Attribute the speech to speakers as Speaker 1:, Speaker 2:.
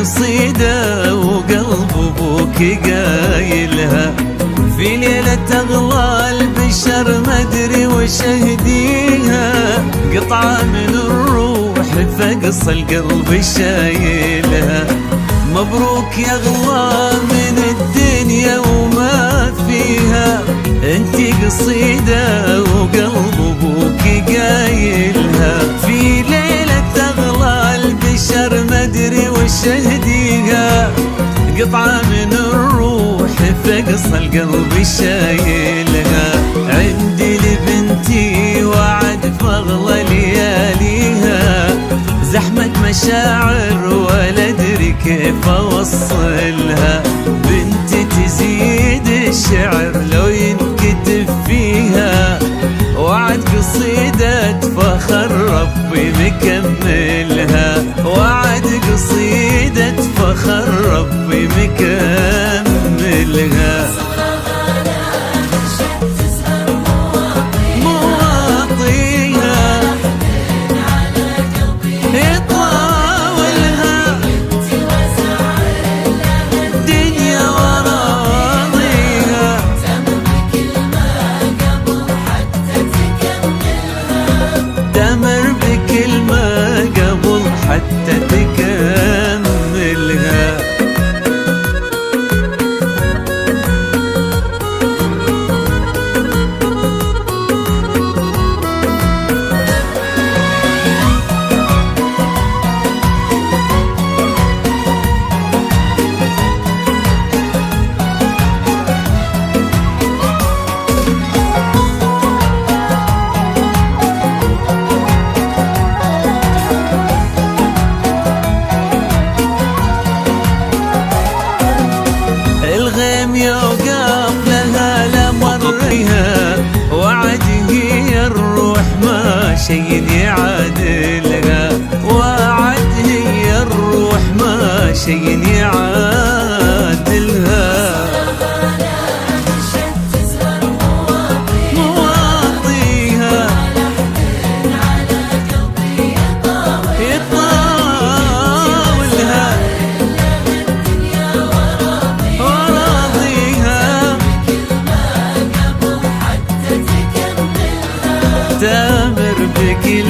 Speaker 1: قصيدة وقلب ابوك قايلها، في ليلة اغلى البشر ما ادري وش اهديها، قطعة من الروح فقص القلب شايلها. مبروك يا اغلى من الدنيا وما فيها، انتي قصيدة وقلب ابوك قايلها، في ليلة اغلى البشر ما ادري وش اهديها، قطعة من الروح فقص القلب شايلها. عندي لبنتي وعد فاغلى لياليها، زحمة مشاعر ولا ادري كيف اوصلها، بنتي تزيد الشعر لو ينكتب فيها، وعد قصيدة فخر ربي مكملها، وعد قصيدة فخر ربي مكملها. تمر بكلمة قبل حتى تكملها. الغيم يوقف لها لمرها، وعد هي الروح ما شي يعادلها، وعد هي الروح ما شي يعادلها. تامر بكل